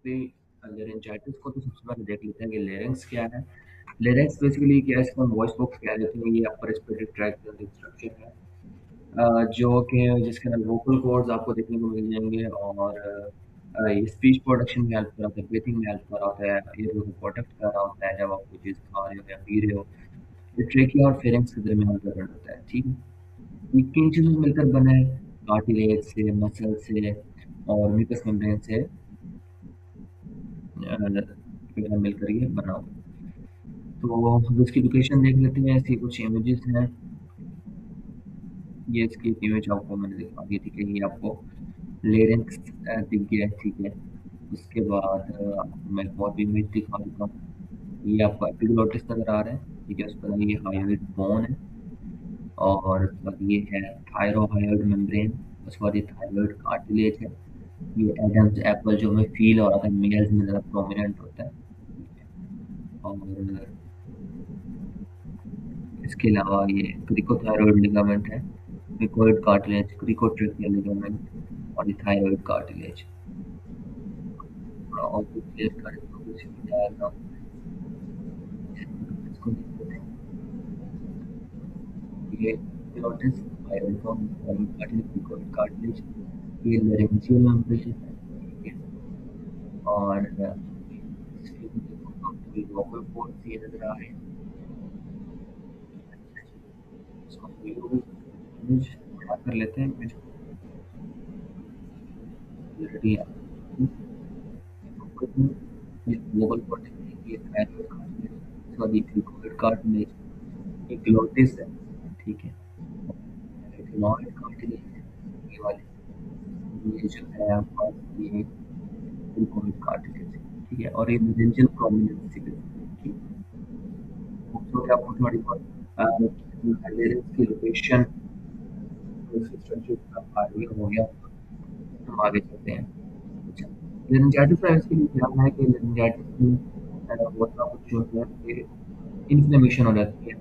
Basically laryngitis को तो सबसे पहले देख लेते हैं कि लेरेंक्स क्या है। लेरेंक्स बेसिकली क्या है, इसको हम वॉइस बॉक्स कह देते हैं। ये अपर रेस्पिरेटरी ट्रैक्ट का स्ट्रक्चर है, जो कि जिसके अंदर वोकल कॉर्ड्स आपको देखने को मिल जाएंगे, और ये स्पीच प्रोडक्शन में हेल्प कराता है, ब्रीथिंग में हेल्प कराता है, ये को प्रोटेक्ट कर रहा होता है जब आप कोई चीज़ खा रहे हो या पी रहे हो। ये ट्रेकिया और फेरेंक्स के दरमियान का जॉइंट होता है, ठीक है। ये किन चीज़ों से मिलकर बना है? कार्टिलेज से, मसल से और म्यूकस मेम्ब्रेन से मिलकर ये बना हुआ है। तो हम इसकी लोकेशन देख लेते हैं। ऐसी कुछ इमेजेस हैं। ये इसकी इमेज आपको मैंने दिखा दी थी कि ये आपको लेरिंक्स दिख गया है, ठीक है। उसके बाद आपको मैं एक और भी इमेज दिखा देता हूँ। ये आपको एपिग्लोटिस नजर आ रहा है, ठीक है। उसके बाद ये हायोइड बोन है, और उसके बाद ये है थायरोहायोइड मेम्ब्रेन। उसके बाद ये थायरॉइड कार्टिलेज है। ये एडम्स एप्पल जो हमें फील हो रहा था, मेल्स में ज़्यादा प्रोमिनेंट होता है, ठीक है। और इसके अलावा ये क्रिकोथायरॉइड लिगामेंट है, क्रिकोइड कार्टिलेज, क्रिकोट्रेकियल लिगामेंट, और ये थायरॉइड कार्टिलेज। थोड़ा और भी क्लियर करें तो कुछ डायग्राम इसको देख लेते हैं। ये epiglottis, thyroid bone, thyroid cartilage, cricoid cartilage. ये लेरेंजियल मेम्ब्रेन है, ठीक है। और इसके भी देखो आपको ये वोकल कॉर्ड्स ये नजर आ रहे हैं। अच्छा जी, इसको हम व्यू इमेज बड़ा कर लेते हैं, इमेज को क्लियरिटी आ रही है। ये वोकल कॉर्ड है, ये thyroid cartilage, sorry cricoid cartilage, ये ग्लोटिस है, ठीक है। और एथेनॉइड कार्टिलेज है, ये वाली। ये जो है आपका ये क्रिकोइड कार्टिलेज है, ठीक है। और ये मेनिंजियल प्रोमिनेंस है, ठीक है। खूबसूरत आपको थोड़ी बहुत लेरिंक्स की लोकेशन, स्ट्रक्चर का आइडिया हो गया। हम आगे चलते हैं। अच्छा, लेरिंजाइटिस का इसके लिए क्या है कि लेरिंजाइटिस में होता कुछ जो है कि इन्फ्लेमेशन हो जाती है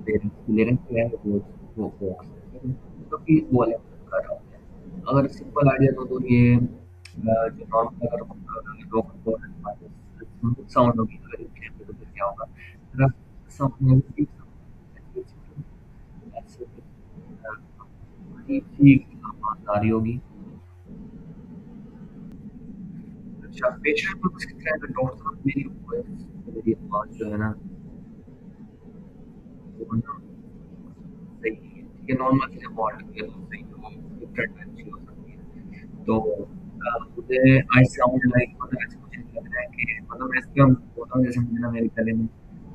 लेरिंक्स की। लेरिंक्स क्या है, वो बॉक्स है, ठीक है, जो कि वो अलग कर रहा होता है। अगर सिंपल आइडिया तो ये जो नॉर्मल अगर लोकल बॉडी स्मूथ साउंड होगी, अगर इनफ्लेमेटेड तो फिर क्या होगा, रफ साउंड में भी साउंड ऐसे अजीब-सी आवाज़ आ रही होगी। अच्छा, पेशेंट को किसी तरह का डॉक्टर साहब मेरी वॉइस, मेरी आवाज़ जो है ना, वो ना सही नहीं है, ठीक है। नॉर्मल से वार्ड के तो सही है, वो डिफरेंट अच्छी हो सकती है। तो मुझे आई साउंड लाइक, मतलब ऐसा मुझे नहीं लग रहा है कि, मतलब ऐसे हम बोल रहा हूँ जैसे मुझे ना मेरे गले में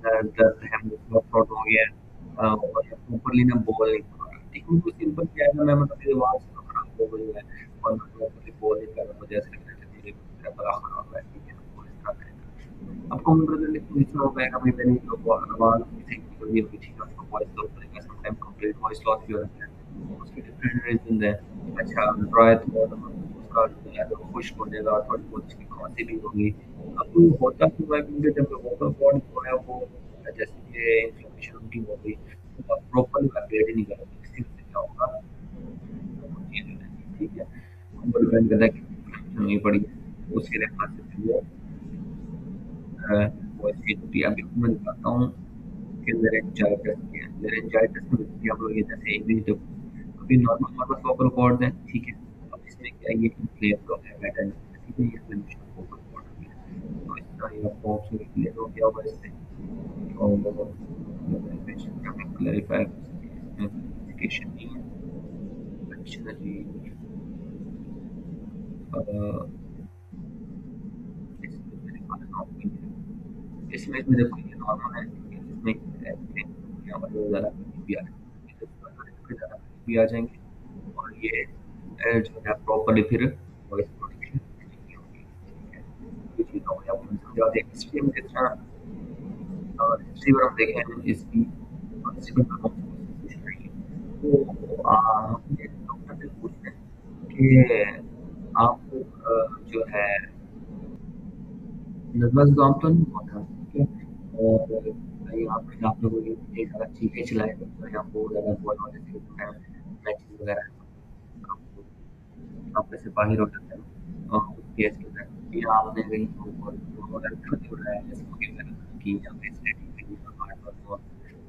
दर्द है, मुझे थ्रोट थ्रोट हो गया है, और प्रॉपर्ली ना बोल नहीं पा रहा, ठीक है। मुझे सिंपल क्या है ना, मैं मतलब मेरी आवाज़ खराब हो गई है और मैं प्रॉपर्ली बोल नहीं पा रहा, मुझे ऐसा लग रहा है कि मेरा गला खराब है, ठीक है। वो इस तरह का है। अब कंप्यूटर में इतना हो पाएगा भाई, मैंने जो आवाज़ किसी की बड़ी होगी, ठीक है, उसको वॉइस लॉस करेगा, समटाइम कंप्लीट वॉइस लॉस भी हो जाता है। उसके डिफरेंट रीजन है। अच्छा, ड्राई थ्रोट, उसका जो है वो खुश्क हो जाएगा, थोड़ी बहुत उसकी खांसी भी होगी। अब होता क्यों है, क्योंकि जब वोकल कॉर्ड जो है वो जैसे कि इन्फ्लेमेशन उनकी हो गई, तो आप प्रॉपर्ली वाइब्रेट ही नहीं करोगे, इसकी वजह से क्या होगा, वो चीज़ हो जाएगी, ठीक है। ऊपर डिपेंड करता है कि इन्फ्लेमेशन हुई पड़ी है, तो उसके लिहाज से फिर वो वो चीज़ होती है। अभी आपको मैं दिखाता हूँ कि लेरेंजाइटिस क्या है। लेरेंजाइटिस में बेसिकली आप लोग ये जैसे इमेज देखो, अभी नॉर्मल नॉर्मल वोकल कॉर्ड्स हैं, ठीक है। अब इसमें क्या है, ये इन्फ्लेम तो है मेटल, ठीक है, ये इन्फ्लेमेशन वोकल कॉर्ड हो गया। तो इसका ये आपको ऑप्शन क्लियर हो गया होगा इससे। और इमेज हमें क्लैरिफाई कर सके, इसमें क्लैरिफिकेशन नहीं है। अच्छा जी, अ, इसमें मैं दिखा देता हूँ आपको ये। इसमें इसमें देखो ये नॉर्मल है, ठीक है। इसमें यहाँ पर जो ज़्यादा करीब भी आ जाएंगे, तो ज़्यादा करीब भी आ जाएंगे, और ये जो है प्रॉपर्ली फिर वॉइस प्रोटेक्शन नहीं होगी, ठीक है। ये चीज़ हो गई, आपको समझा दें हिस्ट्री में किस तरह, और हिस्ट्री अगर हम देखें इसकी, हिस्ट्री में परफॉर्मेंस कुछ नहीं है। तो हमने डॉक्टर से पूछते हैं कि आप जो है नर्वस जुकाम तो नहीं हुआ था, ठीक है। और यहाँ पे आप लोगों ने इतनी ज़्यादा चीखें चिल्लाए थे, तो यहाँ बहुत ज़्यादा बॉल होने से मैचेस वगैरह आपको आप में से बाहर हो जाते हैं ना, उस केस के अंदर। या आपने कहीं वो वगैरह तो नहीं उड़ाया है, स्मोकिंग वगैरह की या फिर स्नैकिंग करी या हार्ड वर्क हुआ,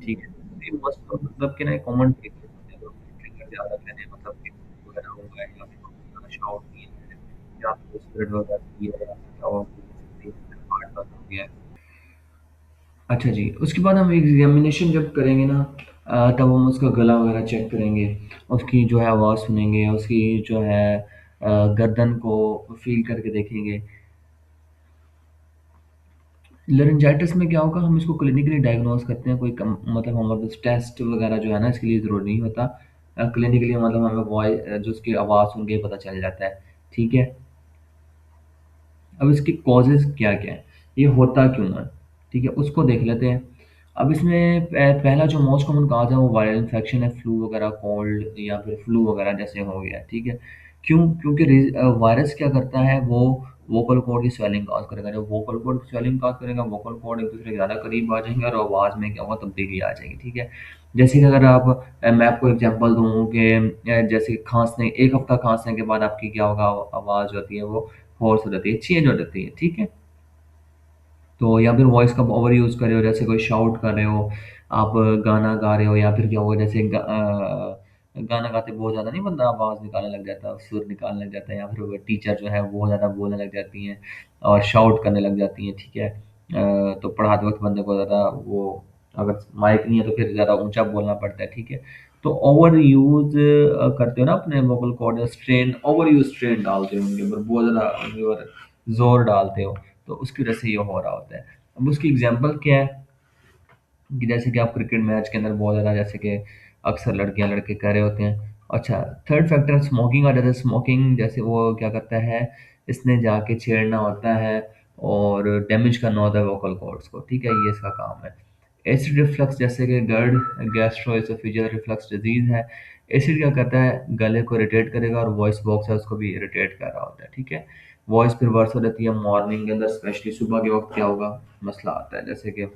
ठीक है। तो ये मोस्ट ऑफ मतलब कि ना कॉमन ट्रिगर्स होते हैं, लोग ट्रिगर ज़्यादा करें मतलब कि वगैरह हुआ है या फिर बहुत ज़्यादा शॉट किया है या फिर सिगरेट वगैरह पी है या फिर दवा पी सकते हैं, हार्ड वर्क हो गया है। अच्छा जी, उसके बाद हम एग्ज़ामिनेशन जब करेंगे ना तब हम उसका गला वगैरह चेक करेंगे, उसकी जो है आवाज़ सुनेंगे, उसकी जो है गर्दन को फ़ील करके देखेंगे। लारिंजाइटिस में क्या होगा, हम इसको क्लिनिकली डायग्नोज करते हैं, कोई कम मतलब हमारे पास टेस्ट वगैरह जो है ना इसके लिए ज़रूरी नहीं होता। क्लिनिकली मतलब हमें जो उसकी आवाज़ सुन के ही पता चल जाता है, ठीक है। अब इसके कॉजेज़ क्या-क्या हैं, ये होता क्यों है, ठीक है, उसको देख लेते हैं। अब इसमें पहला जो मोस्ट कॉमन कॉज़ है वो वायरल इन्फेक्शन है, फ्लू वगैरह, कोल्ड या फिर फ्लू वगैरह जैसे हो गया, ठीक है। क्यों? क्योंकि वायरस क्या करता है, वो वोकल कॉर्ड की स्वेलिंग कॉज़ करेगा। जब वोकल कॉर्ड स्वेलिंग कॉज़ करेगा, वोकल कॉर्ड एक-दूसरे के ज़्यादा करीब आ जाएँगे और आवाज़ में क्या होगा, तब्दीली आ जाएगी, ठीक है। जैसे कि अगर मैं आपको एग्ज़ाम्पल दूँ कि जैसे खाँसने 1 हफ़्ता खाँसने के बाद आपकी क्या होगा, आवाज़ जो होती है वो होर्स हो जाती है, चेंज हो जाती है, ठीक है? तो या फिर वॉइस का ओवर यूज़ कर रहे हो, जैसे कोई शाउट कर रहे हो, आप गाना गा रहे हो या फिर क्या हुआ जैसे गाना गाते बहुत ज़्यादा नहीं बंदा आवाज़ निकालने लग जाता है, सुर निकालने लग जाता है या फिर वो टीचर जो है बहुत ज़्यादा बोलने लग जाती हैं और शाउट करने लग जाती हैं, ठीक है? तो पढ़ाते वक़्त बंदे को ज़्यादा वो अगर माइक नहीं है तो फिर ज़्यादा ऊँचा बोलना पड़ता है, ठीक है? तो ओवर यूज़ करते हो ना अपने vocal cord strain overuse strain डालते हो उनके ऊपर बहुत ज़्यादा ज़ोर डालते हो। तो उसकी वजह से ये हो रहा होता है। अब उसकी एग्ज़ाम्पल क्या है कि जैसे कि आप क्रिकेट मैच के अंदर बहुत ज़्यादा जैसे कि अक्सर लड़कियाँ लड़के कह रहे होते हैं। अच्छा, थर्ड फैक्टर स्मोकिंग आ जाता है। स्मोकिंग जैसे वो क्या करता है, इसने जाके छेड़ना होता है और डैमेज करना होता है वोकल कॉर्ड्स को, ठीक है? ये इसका काम है। एसिड रिफ्लक्स जैसे कि GERD गैस्ट्रोएसोफेजियल रिफ्लक्स डिज़ीज़ है। एसिड क्या करता है, गले को इरिटेट करेगा और वॉइस बॉक्स है उसको भी इरिटेट कर रहा होता है, ठीक है? वॉइस फिर वर्स हो जाती है मॉर्निंग के अंदर स्पेशली सुबह के वक़्त क्या होगा, मसला आता है जैसे कि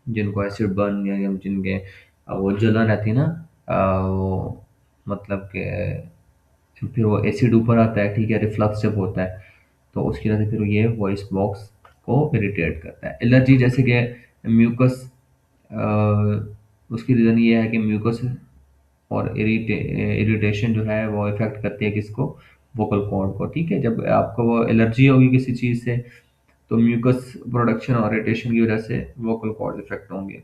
जिनको एसिड बर्न या जिनके वो जलन रहती है ना वो मतलब कि फिर वो एसिड ऊपर आता है, ठीक है, रिफ्लक्स जब होता है तो उसकी वजह से फिर ये वॉइस बॉक्स को इरिटेट करता है। एलर्जी जैसे कि म्यूकस उसकी रीज़न ये है कि म्यूकस और इरिटेशन जो है वो इफ़ेक्ट करती है किसको, वोकल कॉर्ड को, ठीक है। जब आपको वो एलर्जी होगी किसी चीज़ से तो म्यूकस प्रोडक्शन और इरिटेशन की वजह से वोकल कॉर्ड इफ़ेक्ट होंगे।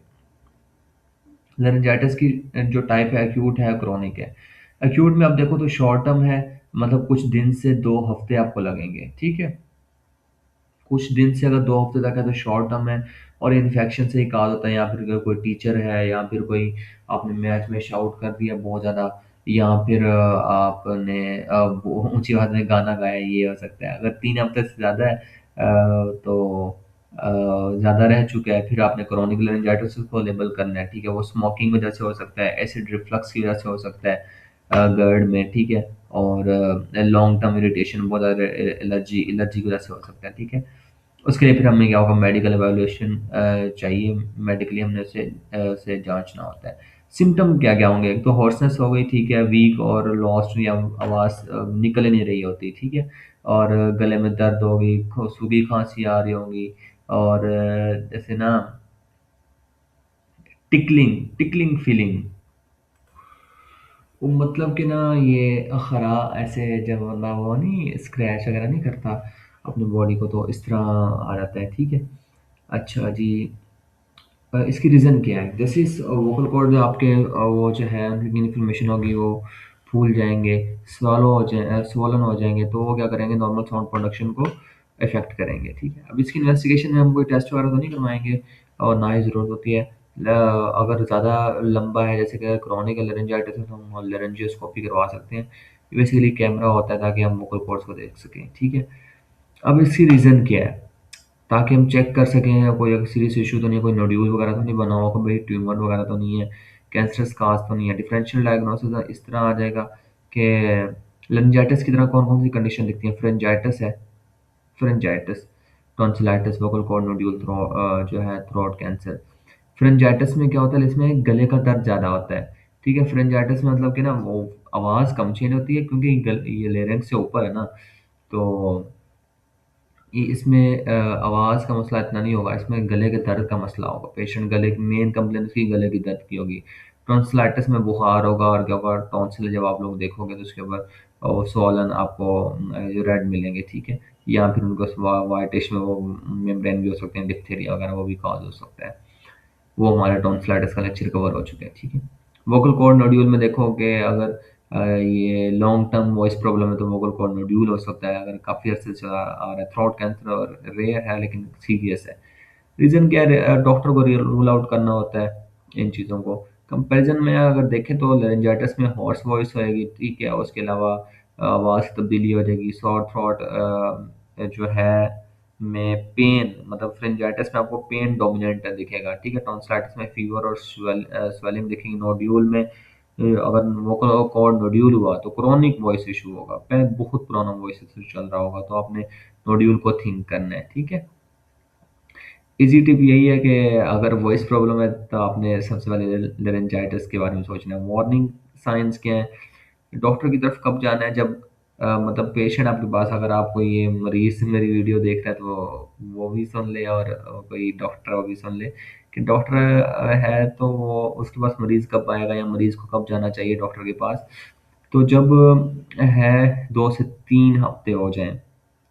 लारिंजाइटिस की जो टाइप है एक्यूट है, क्रोनिक है। एक्यूट में आप देखो तो शॉर्ट टर्म है, मतलब कुछ दिन से 2 हफ्ते आपको लगेंगे, ठीक है? कुछ दिन से अगर 2 हफ्ते तक है तो शॉर्ट टर्म है और इन्फेक्शन से ही काज़ होता है या फिर अगर कोई टीचर है या फिर कोई आपने मैच में शाउट कर दिया बहुत ज़्यादा या फिर आपने वो ऊँची आवाज़ में गाना गाया, ये हो सकता है। अगर 3 हफ्ते से ज़्यादा है तो ज़्यादा रह चुका है, फिर आपने क्रोनिक लारिंजाइटिस को लेबल करना है, ठीक है? वो स्मोकिंग वजह से हो सकता है, एसिड रिफ्लक्स की वजह से हो सकता है गर्ड में, ठीक है? और लॉन्ग टर्म इरिटेशन बहुत ज़्यादा एलर्जी एलर्जी की वजह से हो सकता है, ठीक है? उसके लिए फिर हमें क्या होगा, मेडिकल इवैल्यूएशन चाहिए, मेडिकली हमने उसे जाँचना होता है। सिम्पटम क्या-क्या होंगे? एक तो हॉर्सनेस हो गई, ठीक है, वीक और लॉस्ट या आवाज़ निकल ही नहीं रही होती, ठीक है? और गले में दर्द होगी, सूखी खाँसी आ रही होगी और जैसे ना टिकलिंग फीलिंग वो मतलब कि ना ये खरा ऐसे जब बंदा वो नहीं स्क्रैच वगैरह नहीं करता अपनी बॉडी को तो इस तरह आ जाता है, ठीक है? अच्छा जी, इसकी रीज़न क्या है? जैसे इस वोकल कॉर्ड जो आपके वो जो है उनकी इन्फ्लेमेशन होगी वो फूल जाएँगे, स्वॉलन हो जाएँगे तो वो क्या करेंगे नॉर्मल साउंड प्रोडक्शन को इफ़ेक्ट करेंगे, ठीक है? अब इसकी इन्वेस्टिगेशन में हम कोई टेस्ट वगैरह तो नहीं करवाएँगे और ना ही ज़रूरत होती है। अगर ज़्यादा लंबा है जैसे कि क्रोनिक लारिंजाइटिस है तो हम लारिंजियोस्कोपी करवा सकते हैं। बेसिकली कैमरा होता है ताकि हम वोकल कॉर्ड्स को देख सकें, ठीक है? अब इसकी रीज़न क्या है? ताकि हम चेक कर सकें कोई अगर सीरियस इश्यू तो नहीं है, कोई नोड्यूल वगैरह तो नहीं बना हुआ, कोई ट्यूमर वगैरह तो नहीं है, कैंसरस काज़ तो नहीं है। डिफरेंशियल डायग्नोसिस इस तरह आ जाएगा कि लारिंजाइटिस की तरह कौन-कौन सी कंडीशन दिखती है? Pharyngitis, tonsillitis, vocal cord nodule जो है थ्रोट कैंसर। फेरेंजाइटिस में क्या होता है इसमें गले का दर्द ज़्यादा होता है, ठीक है? फेरेंजाइटिस में मतलब कि ना वो आवाज़ कम चेंज होती है क्योंकि ये लेरिंक्स से ऊपर है ना, तो इसमें आवाज़ का मसला इतना नहीं होगा, इसमें गले के दर्द का मसला होगा। पेशेंट गले की मेन कंप्लेंट उसकी गले की दर्द की होगी। टॉन्सिलाइटिस में बुखार होगा और क्या होगा, टॉन्सिल जब आप लोग देखोगे तो उसके ऊपर स्वॉलन आपको जो रेड मिलेंगे, ठीक है। या फिर उनको वाइटिश में वो मेम्ब्रेन भी हो सकते हैं, डिप्थीरिया वगैरह वो भी कॉज हो सकता है। वो हमारे टॉन्सिलाइटिस का लेक्चर कवर हो चुके हैं, ठीक है। वोकल कॉर्ड नोड्यूल में देखो कि अगर ये लॉन्ग टर्म वॉइस प्रॉब्लम है तो वोकल कॉर्ड नोड्यूल हो सकता है। अगर काफ़ी अर्से से चला आ रहा है, थ्रोट कैंसर और रेयर है लेकिन सीरियस है। रीज़न क्या है, डॉक्टर को रूल आउट करना होता है इन चीज़ों को। कंपैरिजन में अगर देखें तो लेरिंजाइटिस में हॉर्स वॉइस होएगी, ठीक है। उसके अलावा आवाज़ की तब्दीली हो जाएगी, सॉर थ्रोट जो है में पेन, मतलब फ्रिंजाइटिस में आपको पेन डोमिनेंट दिखेगा, ठीक है। टॉन्सिलाइटिस में फीवर और स्वेलिंग दिखेगी। नोड्यूल में अगर वोकल कॉर्ड नोड्यूल हुआ तो क्रोनिक वॉइस इशू होगा, पहले बहुत पुराना वॉइस इशू चल रहा होगा, तो आपने नोड्यूल को थिंक करना है, ठीक है। इजी टिप यही है कि अगर वॉइस प्रॉब्लम है तो आपने सबसे पहले लेरेंजाइटिस के बारे में सोचना है। वार्निंग साइंस क्या है, डॉक्टर की तरफ कब जाना है, जब मतलब पेशेंट आपके पास, अगर आप कोई ये मरीज मेरी वीडियो देख रहा है तो वो भी सुन ले और कोई डॉक्टर वो भी सुन ले कि डॉक्टर है तो वो उसके पास मरीज कब आएगा या मरीज को कब जाना चाहिए डॉक्टर के पास। तो जब है 2 से 3 हफ्ते हो जाएं,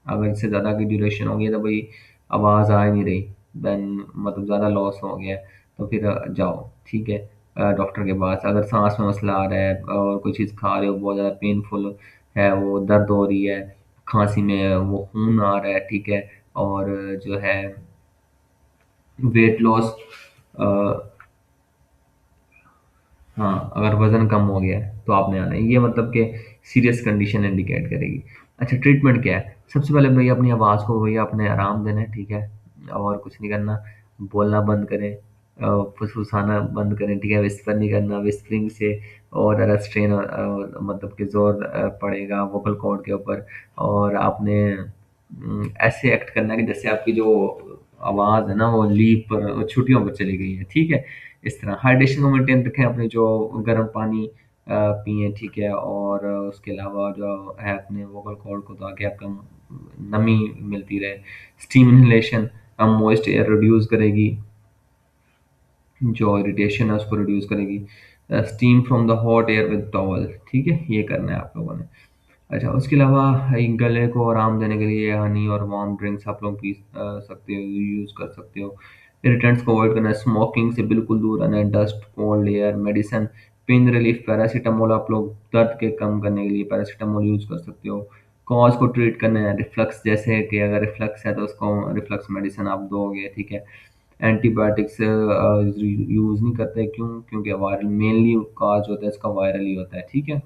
अगर इससे ज़्यादा की ड्यूरेशन होगी तो भाई आवाज़ आ ही नहीं रही, देन मतलब ज़्यादा लॉस हो गया है, तो फिर जाओ, ठीक है, डॉक्टर के पास। अगर सांस में मसला आ रहा है और कोई चीज़ खा रहे हो बहुत ज़्यादा पेनफुल है, वो दर्द हो रही है, खांसी में वो खून आ रहा है, ठीक है, और जो है वेट लॉस, हाँ, अगर वज़न कम हो गया है, तो आपने आना है। ये मतलब कि सीरियस कंडीशन इंडिकेट करेगी। अच्छा, ट्रीटमेंट क्या है? सबसे पहले भैया अपनी आवाज़ को भैया अपने आराम देना है, ठीक है? और कुछ नहीं करना, बोलना बंद करें, फुसफुसाना बंद करें, ठीक है? विस्पर नहीं करना, विस्परिंग से और ज़्यादा स्ट्रेन मतलब कि ज़ोर पड़ेगा वोकल कॉर्ड के ऊपर। और आपने ऐसे एक्ट करना है कि जैसे आपकी जो आवाज़ है ना वो लीव पर, छुट्टियों पर चली गई है, ठीक है? इस तरह हाइड्रेशन को मेंटेन रखें, अपने जो गर्म पानी पिएँ, ठीक है। और उसके अलावा जो है अपने वोकल कॉर्ड को ताकि आपका नमी मिलती रहे। Steam inhalation moist air reduce करेगी, जो इरिटेशन है उसको रिड्यूस करेगी। Steam from the hot air with towel, ठीक है, ये करना है आप लोगों ने। अच्छा, उसके अलावा गले को आराम देने के लिए हनी और वार्म ड्रिंक्स आप लोग पी सकते हो, यूज़ कर सकते हो। इरिटेंट्स को अवॉइड करना है, स्मोकिंग से बिल्कुल दूर रहना है, dust, cold air, medicine, pain relief, paracetamol आप लोग दर्द के कम करने के लिए पैरासीटामोल यूज़ कर सकते हो। कॉज को ट्रीट करना है, रिफ्लक्स जैसे कि अगर रिफ्लक्स है तो उसको रिफ्लक्स मेडिसिन आप दोगे, ठीक है। एंटीबायोटिक्स यूज़ नहीं करते, क्यों? क्योंकि वायरल मेनली कॉज होता है इसका, वायरल ही होता है, ठीक है।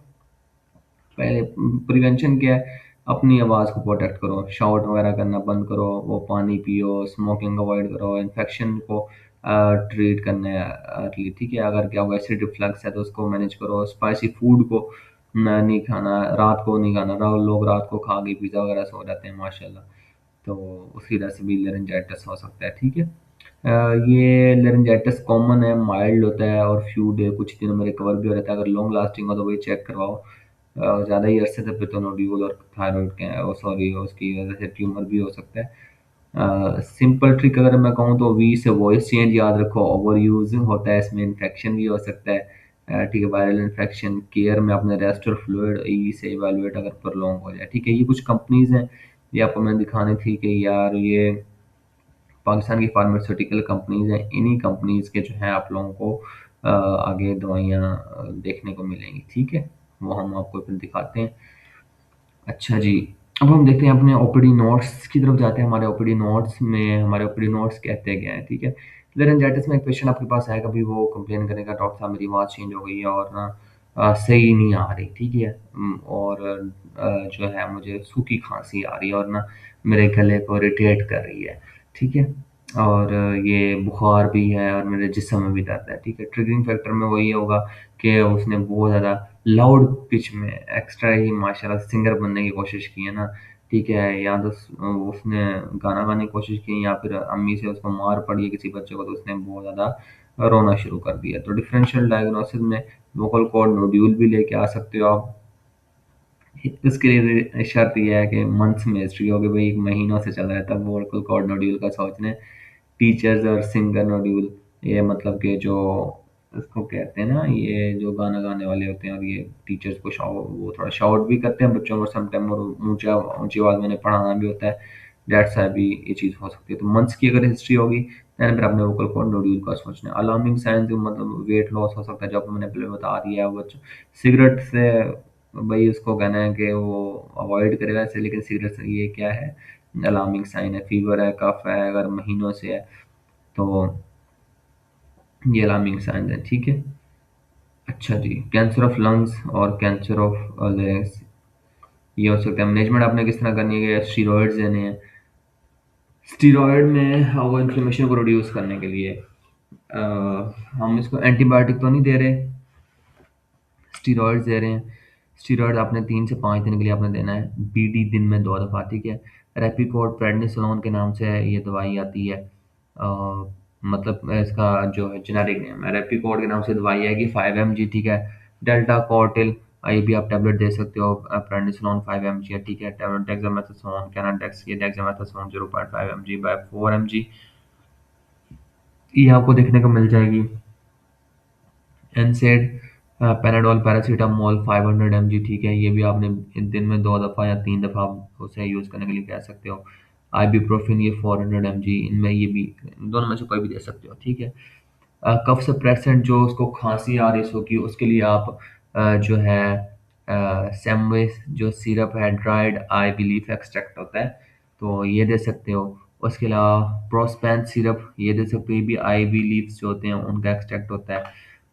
पहले प्रिवेंशन क्या है, अपनी आवाज़ को प्रोटेक्ट करो, शाउट वगैरह करना बंद करो, वो पानी पियो, स्मोकिंग अवॉइड करो, इन्फेक्शन को ट्रीट करना है अर्ली, ठीक है। अगर क्या हुआ एसिड रिफ्लक्स है तो उसको मैनेज करो। स्पाइसी फूड को नहीं खाना, रात को नहीं खाना, लोग रात को खा के पिज़्ज़ा वगैरह सो जाते हैं माशाल्लाह, तो उसकी वजह से भी लेरिंजाइटिस हो सकता है, ठीक है। ये लेरिंजाइटिस कॉमन है, माइल्ड होता है और फ्यू डे कुछ दिनों में रिकवर भी हो जाता है। अगर लॉन्ग लास्टिंग हो तो वही चेक करवाओ। ज़्यादा ही अरसे तक फिर तो नोड्यूल और थायराइड के सॉरी उसकी वजह से ट्यूमर भी हो सकता है। सिंपल ट्रिक अगर मैं कहूँ तो वी से वॉइस चेंज याद रखो, ओवर यूज होता है इसमें, इन्फेक्शन भी हो सकता है, ठीक है, वायरल इन्फेक्शन। केयर में अपने रेस्ट और फ्लूइड ई से इवेलुएट अगर प्रॉन्ग हो जाए, ठीक है। ये कुछ कंपनीज हैं, ये आपको मैंने दिखानी थी कि यार ये पाकिस्तान की फार्मास्यूटिकल कंपनीज हैं, इन्हीं कंपनीज के जो है आप लोगों को आगे दवाइयाँ देखने को मिलेंगी, ठीक है। वो हम आपको फिर दिखाते हैं। अच्छा जी, अब हम देखते हैं अपने ओपीडी नोट्स की तरफ जाते हैं। हमारे ओपीडी नोट्स कहते क्या हैं, ठीक है। लेरेंजाइटिस में एक पेशेंट आपके पास आएगा, भी वो कंप्लेन करेगा डॉक्टर साहब मेरी आवाज़ चेंज हो गई है और ना सही नहीं आ रही, ठीक है। और जो है मुझे सूखी खांसी आ रही है और ना मेरे गले को इरिटेट कर रही है, ठीक है। और ये बुखार भी है और मेरे जिस्म में भी दर्द है, ठीक है। ट्रिगरिंग फैक्टर में वही होगा कि उसने बहुत ज़्यादा लाउड पिच में एक्स्ट्रा ही माशाल्लाह सिंगर बनने की कोशिश की है ना, ठीक है। या तो उसने गाना गाने की कोशिश की, या फिर अम्मी से उसको मार पड़ी है किसी बच्चे को तो उसने बहुत ज़्यादा रोना शुरू कर दिया। तो डिफरेंशियल डायग्नोसिस में वोकल कॉर्ड नोड्यूल भी लेके आ सकते हो आप, इसके लिए शर्त ये है कि मंथ्स में हिस्ट्री हो, कि भाई महीनों से चल रहा है, तब वोकल कॉर्ड नोड्यूल का सोचना है। टीचर्स और सिंगर नोड्यूल, ये मतलब कि जो उसको कहते हैं ना, ये जो गाना गाने वाले होते हैं, और ये टीचर्स को वो थोड़ा शाउट भी करते हैं बच्चों को समटाइम, और ऊंचा ऊंची आवाज में पढ़ाना भी होता है। डेट साहब भी ये चीज़ हो सकती है। तो मंथ्स की अगर हिस्ट्री होगी, then फिर अपने वोकल कॉर्ड नोड्यूल का सोचना है। अलार्मिंग साइन जो मतलब वेट लॉस हो सकता है, जो मैंने पहले बता दिया है। बच्चों सिगरेट से भाई उसको कहना है कि वो अवॉइड करे वैसे, लेकिन सिगरेट से ये क्या है, अलार्मिंग साइन है। फीवर है, कफ है, अगर महीनों से है, तो ये अलार्मिंग साइन है, ठीक है। अच्छा जी, कैंसर ऑफ लंग्स और कैंसर ऑफ लेग्स, ये हो सकता है। मैनेजमेंट आपने किस तरह करनी है? स्टीरॉयड्स देने हैं। स्टीरॉयड में वो इन्फ्लेमेशन को रिड्यूस करने के लिए अ, हम इसको एंटीबायोटिक तो नहीं दे रहे, स्टीरॉयड्स दे रहे हैं। स्टीरॉयड आपने 3 से 5 दिन के लिए आपने देना है, बीडी दिन में 2 दफ़ा, ठीक है। रेपिकोड प्रेडनिसोलोन के नाम से ये दवाई आती है। मतलब इसका जो है जेनेरिक नेम है, रेपिकोड के नाम से दवाई आएगी, 5 mg, ठीक है। डेल्टा कॉर्टिल, ये भी आप टैबलेट दे सकते हो। प्रेडनिसोलोन 5 mg है, ठीक है। डेक्सामेथासोन कैनाडेक्स, ये डेक्सामेथासोन 0.5 mg बाय 4 mg, ये आपको देखने को मिल जाएगी। एनसेड पैनाडोल पैरासीटामोल 500 mg, ठीक है। ये भी आपने दिन में 2 दफ़ा या 3 दफ़ा उसे यूज़ करने के लिए कह सकते हो। आइबुप्रोफेन, ये 400 mg, इनमें ये भी दोनों में से कोई भी दे सकते हो, ठीक है। कफ सप्रेसेंट, जो उसको खांसी आ रही है उसकी, उसके लिए आप जो है सेमवे जो सिरप है, ड्राइड आई बिलीफ एक्सट्रैक्ट होता है, तो ये दे सकते हो। उसके अलावा प्रोस्पैन सिरप ये दे सकते हो, ये भी आई बी लीव्स जो होते हैं उनका एक्सट्रैक्ट होता है।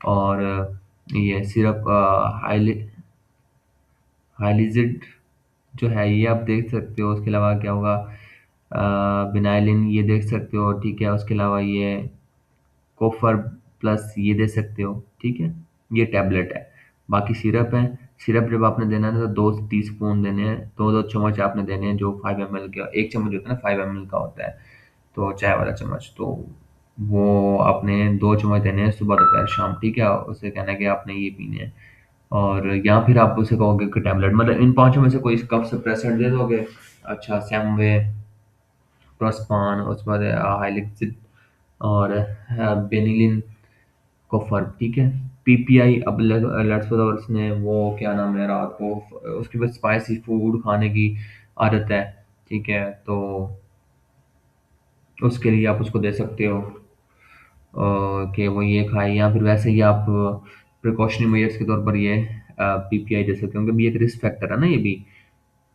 और ये सिरप हाइलिजिड जो है, ये आप देख सकते हो। उसके अलावा क्या होगा, बिनाइलिन ये देख सकते हो, ठीक है। उसके अलावा ये कोफर प्लस ये दे सकते हो, ठीक है। ये टैबलेट है। बाकी सिरप है। सिरप जब आपने देना है तो 2 टी स्पून देने हैं, 2-2 चम्मच आपने देने हैं, जो 5 ml का, 1 चम्मच होता है ना, 5 ml का होता है, तो चाय वाला चम्मच, तो वो आपने 2 चम्मच देने हैं, सुबह दोपहर शाम, ठीक है। उसे कहना है कि आपने ये पीने हैं। और या फिर आप उसे कहोगे कि टैबलेट, मतलब इन पांचों में से कोई कफ सप्रेसेंट दे दोगे। अच्छा, सैमवे, प्रोस्पान, उसके बाद हाइलिक्सिड, और बेनिलिन, कफर, ठीक है। पीपीआई, अब लेट्स सपोज उसने वो क्या नाम है, रात को उसके बाद स्पाइसी फूड खाने की आदत है, ठीक है, तो उसके लिए आप उसको दे सकते हो कि वो ये खाए, या फिर वैसे ही आप प्रिकॉशनरी मेजर्स के तौर पर ये पीपीआई दे सकते हो, क्योंकि ये एक रिस्क फैक्टर है ना ये भी।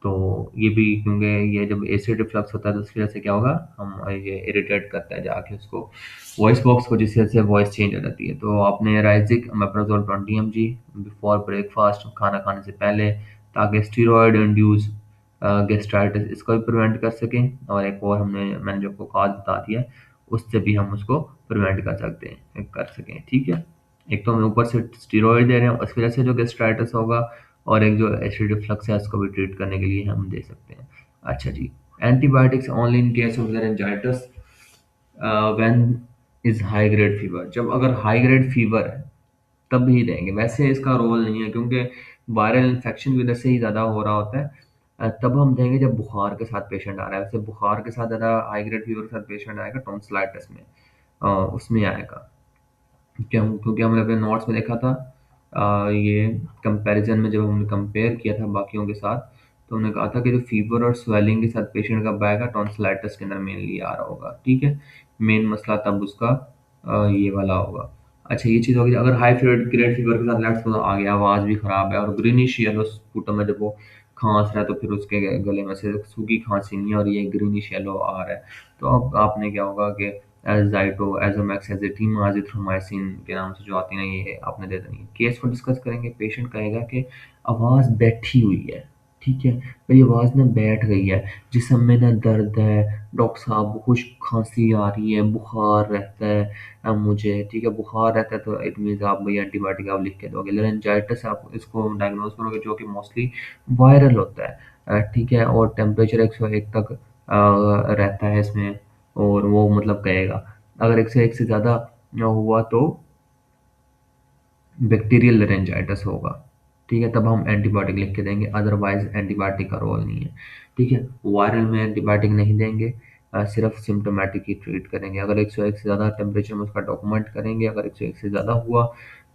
तो ये भी, क्योंकि ये जब एसिड रिफ्लक्स होता है तो उसकी वजह से क्या होगा, हम ये इरिटेट करता है जाके उसको, वॉइस बॉक्स को, जिससे से वॉइस चेंज हो जाती है। तो आपने राइजिक मेप्राजोल 20 mg बिफोर ब्रेकफास्ट, खाना खाने से पहले, ताकि स्टीरॉयड इंड्यूस गेस्ट्राइटिस इसको भी प्रिवेंट कर सकें। और एक और मैंने जो आपको कॉज बता दिया है, उससे भी हम उसको प्रिवेंट कर सकते हैं, कर सकें, ठीक है। एक तो हम ऊपर से स्टीरॉयड दे रहे हैं, उसकी वजह से जो गेस्ट्राइटिस होगा, और एक जो एसिड रिफ्लक्स है उसको भी ट्रीट करने के लिए हम दे सकते हैं। अच्छा जी, antibiotics only in case of laryngitis when is high grade fever, जब अगर हाई ग्रेड फीवर है तब ही देंगे, वैसे इसका रोल नहीं है, क्योंकि वायरल इन्फेक्शन की वजह से ही ज़्यादा हो रहा होता है। तब हम देंगे जब बुखार के साथ पेशेंट आ रहा है, वैसे बुखार के साथ ज़्यादा हाई ग्रेड फीवर के साथ पेशेंट आएगा टॉन्सिलाइटिस में, उसमें आएगा। क्यों? क्योंकि हमने अपने नोट्स में देखा था, ये कंपैरिजन में जब हमने कंपेयर किया था बाकियों के साथ, तो हमने कहा था कि जो फीवर और स्वेलिंग के साथ पेशेंट कब आएगा, टॉन्सिलाइटिस के अंदर मेनली आ रहा होगा, ठीक है। मेन मसला तब उसका ये वाला होगा। अच्छा, ये चीज़ होगी अगर हाई फीवर ग्रेड फीवर के साथ लेट्स सपोज आ गया, आवाज़ भी ख़राब है और ग्रीनिश येलो स्पुटम है, जब वो खांस रहा है तो फिर उसके गले में से सूखी खांसी नहीं है और ये ग्रीनिश येलो आ रहा है, तो अब आपने क्या होगा कि ज़ाइटो, एज़ोमैक्स, एज़ेटीमा, एज़िथ्रोमाइसिन के नाम से जो आती है ना, ये आपने दे देनी है। केस को डिस्कस करेंगे, पेशेंट कहेगा कि आवाज़ बैठी हुई है, ठीक है, मेरी आवाज़ ना बैठ गई है, जिस्म में ना दर्द है, डॉक्टर साहब खुश्क खांसी आ रही है, बुखार रहता है मुझे, ठीक है, बुखार रहता है, तो इट मीन्स आप भई एंटीबायोटिक आप लिख के दोगे। लारिंजाइटिस आप इसको डायग्नोज़ करोगे, जो कि मोस्टली वायरल होता है, ठीक है, और टेम्परेचर 101 तक रहता है इसमें, और वो मतलब कहेगा। अगर 101 से ज़्यादा हुआ तो बैक्टीरियल लारिंजाइटिस होगा, ठीक है, तब हम एंटीबायोटिक लिख के देंगे, अदरवाइज एंटीबायोटिक का रोल नहीं है। ठीक है, वायरल में एंटीबायोटिक नहीं देंगे, सिर्फ सिम्टोमेटिक ही ट्रीट करेंगे। अगर 101 से ज़्यादा टेम्परेचर में उसका डॉक्यूमेंट करेंगे, अगर 101 से ज़्यादा हुआ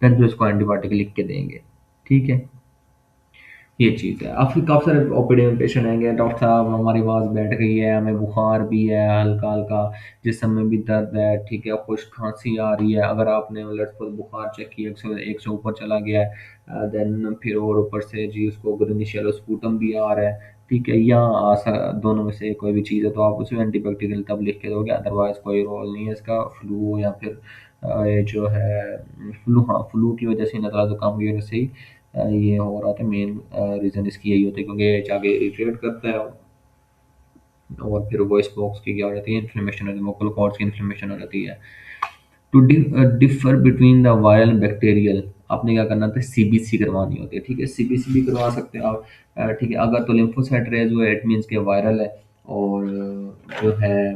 देन फिर उसको एंटीबायोटिक लिख के देंगे। ठीक है, ये चीज़ है। अब फिर काफ़ी सारे ओपीडी में पेशेंट आएंगे, डॉक्टर साहब हमारी आवाज़ बैठ गई है, हमें बुखार भी है हल्का हल्का, जिस्म में भी दर्द है, ठीक है, खुश खांसी आ रही है। अगर आपने लेट्स सपोज बुखार चेक किया 100 ऊपर चला गया है, देन फिर और ऊपर से जी उसको ग्रीनिश येलो स्पूटम भी आ रहा है, ठीक है, या दोनों में से कोई भी चीज़ है, तो आप उसे एंटीबैक्टीरियल तब लिख के दोगे, अदरवाइज कोई रोल नहीं है इसका। फ्लू या फिर ये जो है फ्लू, हाँ फ्लू की वजह से, नज़ला जुकाम की वजह से ही ये हो रहा था। मेन रीज़न इसकी यही होता है क्योंकि ये जाके इरिटेट करता है, और फिर वॉइस बॉक्स की क्या हो जाती है, इन्फ्लेमेशन हो जाती है, वोकल कॉर्ड्स की इन्फ्लेमेशन हो जाती है। To differ between the viral and bacterial, आपने क्या करना था, सीबीसी करवानी होती है। ठीक है, सीबीसी भी करवा सकते हैं आप। ठीक है, अगर तो लिम्फोसाइट रेज हुए इट मीन्स के वायरल है, और जो है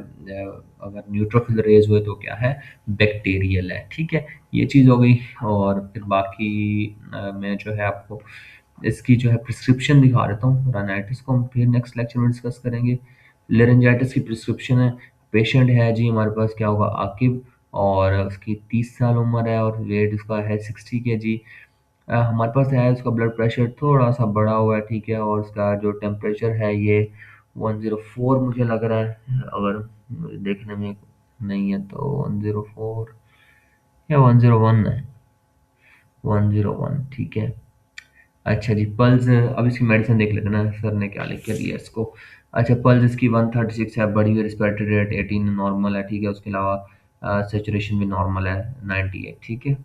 अगर न्यूट्रोफिल रेज हुए तो क्या है, बैक्टीरियल है। ठीक है, ये चीज़ हो गई। और फिर बाकी मैं जो है आपको इसकी जो है प्रिस्क्रिप्शन दिखा देता हूँ। रानाइटिस को हम फिर नेक्स्ट लेक्चर में डिस्कस करेंगे। लेरेंजाइटिस की प्रिस्क्रिप्शन है, पेशेंट है जी हमारे पास, क्या होगा, आकिब, और उसकी 30 साल उम्र है और वेट उसका है 60 kg। हमारे पास है, उसका ब्लड प्रेशर थोड़ा सा बढ़ा हुआ है, ठीक है, और उसका जो टेम्परेचर है ये 104 मुझे लग रहा है, अगर देखने में नहीं है तो 104 या 101 है, 101। ठीक है, अच्छा जी, पल्स अब इसकी मेडिसिन देख लेते हैं ना, सर ने क्या लिख के दिया इसको। अच्छा, पल्स इसकी 136 है, बढ़ी हुई रिस्पिरेटरी रेट 18 नॉर्मल है, ठीक है, उसके अलावा सेचुरेशन भी नॉर्मल है 98, ठीक है,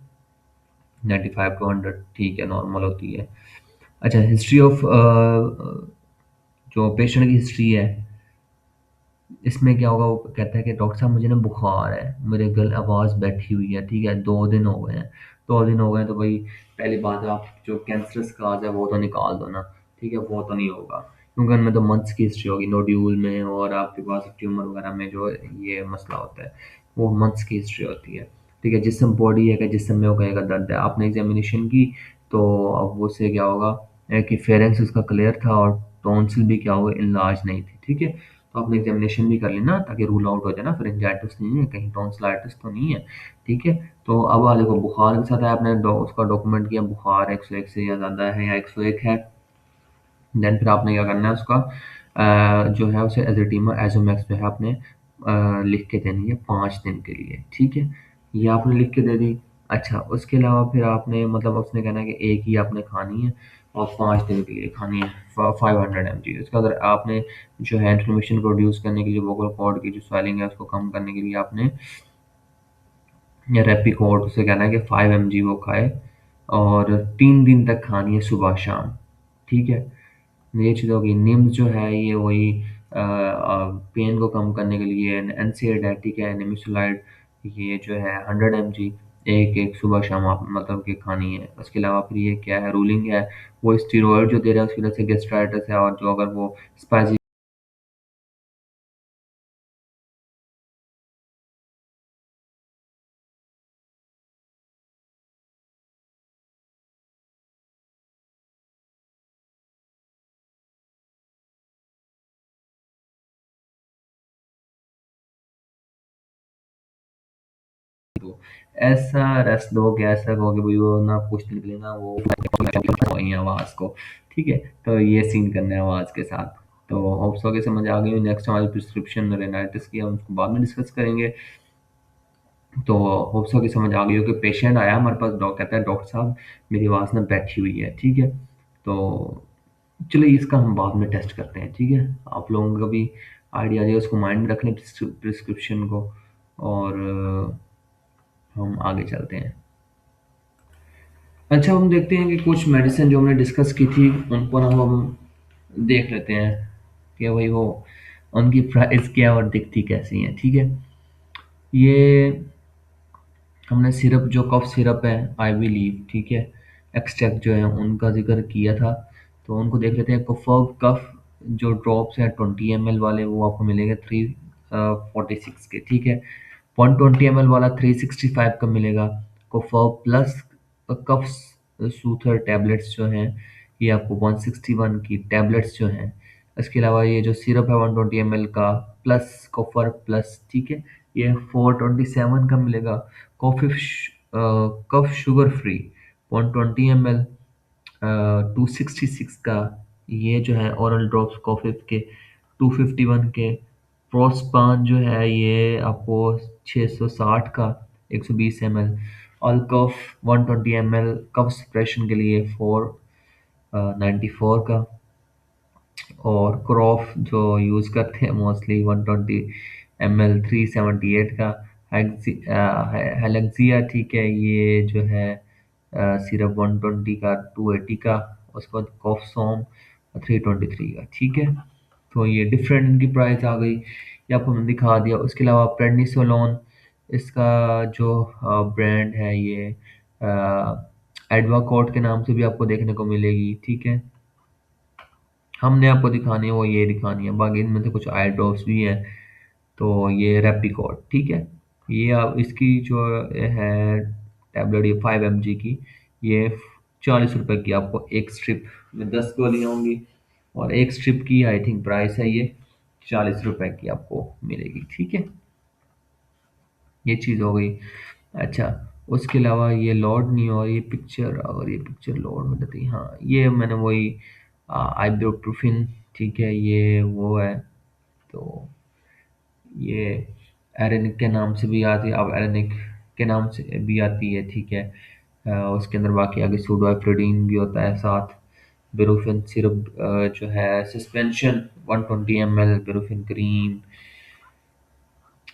95 to 100, ठीक है, नॉर्मल होती है। अच्छा, हिस्ट्री ऑफ जो पेशेंट की हिस्ट्री है, इसमें क्या होगा, वो कहता है कि डॉक्टर साहब मुझे ना बुखार है, मेरे गल आवाज़ बैठी हुई है, ठीक है, 2 दिन हो गए हैं। 2 दिन हो गए हैं तो भाई पहली बात है, आप जो कैंसरस काज है वो तो निकाल दो ना, ठीक है, वो तो नहीं होगा क्योंकि उनमें तो मंथ्स की हिस्ट्री होगी नोड्यूल में, और आपके पास ट्यूमर वगैरह में जो ये मसला होता है वो मंथ्स की हिस्ट्री होती है। ठीक है, जिसम बॉडी है कि जिसम में वो कहेगा दर्द है, आपने एग्जामिनेशन की तो अब वो से क्या होगा कि फेरेंक्स उसका क्लियर था और टॉन्सिल भी क्या होगा, इनलार्ज नहीं थी। ठीक है, तो आपने एग्जामिनेशन भी कर लेना ताकि रूल आउट हो जाए ना, फेरेंजाइटिस नहीं है कहीं, टॉन्सिलाइटिस तो नहीं है। ठीक है, तो अब आ देखो, बुखार के साथ है, आपने उसका डॉक्यूमेंट किया, बुखार 101 से या ज़्यादा है या 101 है, देन फिर आपने क्या करना है, उसका जो है उसे एजिटीमा एजोमैक्स जो है आपने लिख के देनी है 5 दिन के लिए। ठीक है, ये आपने लिख के दे दी। अच्छा, उसके अलावा फिर आपने मतलब उसने कहना है कि एक ही आपने खानी है और 5 दिन के लिए खानी है, 500 mg। उसके अंदर आपने जो है इन्फ्लेमेशन को रिड्यूस करने के लिए, वोकल कॉर्ड की जो स्वेलिंग है उसको कम करने के लिए आपने या रेपिकोड, उसे कहना है कि 5 mg वो खाए, और 3 दिन तक खानी है सुबह शाम। ठीक है, ये चीज़ होगी। निम्स जो है ये वही पेन को कम करने के लिए एनसेड है, ठीक है, निमिसुलाइड, ये जो है 100 mg, एक एक सुबह शाम आप मतलब कि खानी है। उसके अलावा फिर ये क्या है, रूलिंग है, वो स्टीरॉयड जो दे रहा है उसकी वजह से गेस्ट्राइटिस है, और जो अगर वो स्पाइसी तो ऐसा रेस्ट दो कि ऐसा कहो कि भाई वो ना कुछ दिन के लिए ना वो वही आवाज़ को। ठीक है, तो ये सीन करना है आवाज़ के साथ। तो होप्स हो कि समझ आ गई हो। नेक्स्ट हमारी प्रिस्क्रिप्शन रेनाइटिस की हम उसको बाद में डिस्कस करेंगे। तो होप्स हो कि समझ आ गई हो कि पेशेंट आया हमारे पास, डॉक्टर कहता है डॉक्टर साहब मेरी आवाज़ ना बैठी हुई है। ठीक है, तो चलिए इसका हम बाद में टेस्ट करते हैं। ठीक है, आप लोगों का भी आइडिया आ जाएगा, उसको माइंड में रख लें प्रिस्क्रिप्शन को, और हम आगे चलते हैं। अच्छा, हम देखते हैं कि कुछ मेडिसिन जो हमने डिस्कस की थी उनको ना हम देख लेते हैं कि भाई वो उनकी प्राइस क्या और दिखती कैसी हैं। ठीक है, ये हमने सिरप जो कफ सिरप है आईवी लीव, ठीक है, एक्सट्रैक्ट जो है उनका जिक्र किया था, तो उनको देख लेते हैं। कफ कफ जो ड्रॉप्स हैं 20 ml वाले वो आपको मिलेंगे 346 के। ठीक है, 120 ml वाला 365 का मिलेगा। कोफर्ग प्लस कफ सूथर टैबलेट्स जो हैं, ये आपको 161 की टैबलेट्स जो हैं। इसके अलावा ये जो सिरप है 120 ml का प्लस कॉपर प्लस, ठीक है, ये 427 का मिलेगा। कॉफी कफ शुगर फ्री 120 ml 266 का। ये जो है ओरल ड्रॉप्स कॉफी के 251 के। प्रोस्पान जो है ये आपको 660 का 120 ml। अल्कफ 120 ml कफ सप्रेशन के लिए 494 का। और क्रॉफ जो यूज़ करते हैं मोस्टली 120 ml 378 का। हेलेक्सिया, ठीक है, ये जो है सिरप 120 का 280 का। उसके बाद कॉफसोम 323 का, ठीक है। तो ये डिफरेंट इनकी प्राइस आ गई, ये आपको मैंने दिखा दिया। उसके अलावा प्रेडनिसोलोन, इसका जो ब्रांड है ये एडवाकोट के नाम से भी आपको देखने को मिलेगी, ठीक है। हमने आपको दिखानी है वो ये दिखानी है, बाकी इनमें से कुछ आई ड्रॉप्स भी हैं। तो ये रेपिकॉर्ड, ठीक है, ये आप इसकी जो है टैबलेट, ये 5 mg की, ये 40 रुपए की आपको एक स्ट्रिप में 10 गोलियाँ होंगी। और एक स्ट्रिप की आई थिंक प्राइस है ये 40 रुपए की आपको मिलेगी, ठीक है। ये चीज़ हो गई। अच्छा, उसके अलावा ये लोड नहीं हो, ये पिक्चर, अगर ये पिक्चर लोड हो जाती, हाँ, ये मैंने वही आइब्रोप्रोफिन, ठीक है, ये वो है। तो ये एरेनिक के नाम से भी आती है, अब एरेनिक के नाम से भी आती है, ठीक है। उसके अंदर बाकी आगे सूडोएफ्रिडीन भी होता है साथ। बेरोफिन सिरप जो है सस्पेंशन 120 ml बेरोफिन क्रीम।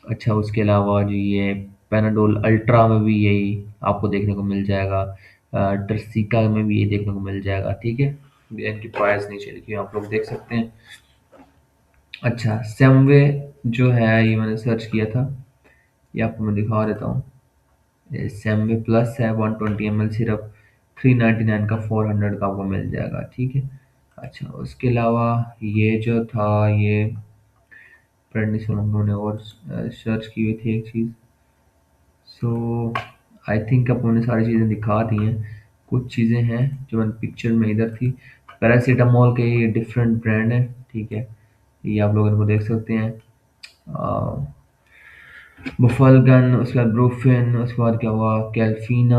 अच्छा, उसके अलावा जो ये पैनाडोल अल्ट्रा में भी यही आपको देखने को मिल जाएगा। ट्रसिका में भी ये देखने को मिल जाएगा, ठीक है। इनकी प्राइस नीचे लिखी है, आप लोग देख सकते हैं। अच्छा, सेमवे जो है ये मैंने सर्च किया था, ये आपको मैं दिखा देता हूँ। ये सेमवे प्लस है 120 ml सिरप 399 का, 400 का आपको मिल जाएगा, ठीक है। अच्छा, उसके अलावा ये जो था ये प्रेडनिसोलोन उन्होंने और सर्च की हुई थी एक चीज़। सो आई थिंक आपको मैंने सारी चीज़ें दिखा दी हैं। कुछ चीज़ें हैं जो मैंने पिक्चर में इधर थी। पैरासीटामोल के ये डिफरेंट ब्रांड है, ठीक है, ये आप लोग इनको देख सकते हैं। बफलगन, उसके बाद ब्रूफिन, उसके बाद क्या हुआ कैल्फीना,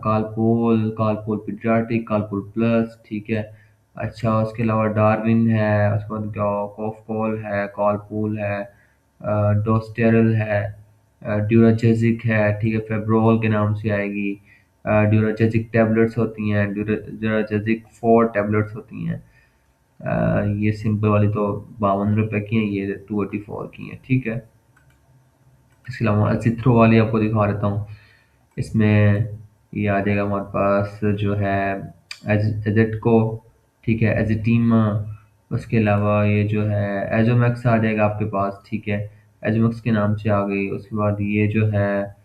Calpol, Calpol paediatric, Calpol plus, ठीक है। अच्छा, उसके अलावा डार्विन है, उसके बाद क्या हुआ कॉफकॉल है, कॉलपोल है, डोस्टेरल है, ड्यूराजेजिक है, ठीक है, फेब्रोल के नाम से आएगी। ड्यूराजेजिक टैबलेट्स होती हैं, ड्यूराजेजिक 4 टैबलेट्स होती हैं। ये सिंपल वाली तो 52 रुपए की है, ये 284 की है, ठीक है। इसके अलावा अजिथ्रो वाली आपको दिखा देता हूँ। इसमें ये आ जाएगा हमारे पास जो है एजेटको, ठीक है, एजिटीमा। उसके अलावा ये जो है एजोमैक्स आ जाएगा आपके पास, ठीक है, एजोमैक्स के नाम से आ गई। उसके बाद ये जो है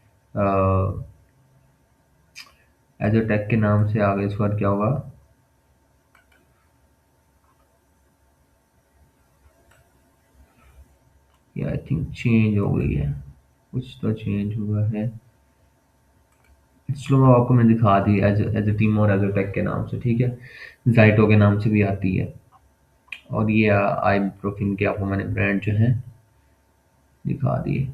एजोटेक के नाम से आ गई। उसके बाद क्या होगा, ये आई थिंक चेंज हो गई है, कुछ तो चेंज हुआ है। चलो मैं आपको मैं दिखा दी एज टीम और एजोटेक के नाम से, ठीक है। जाइटो के नाम से भी आती है। और ये आइब्रोफिन के आपको मैंने ब्रांड जो है दिखा दिए।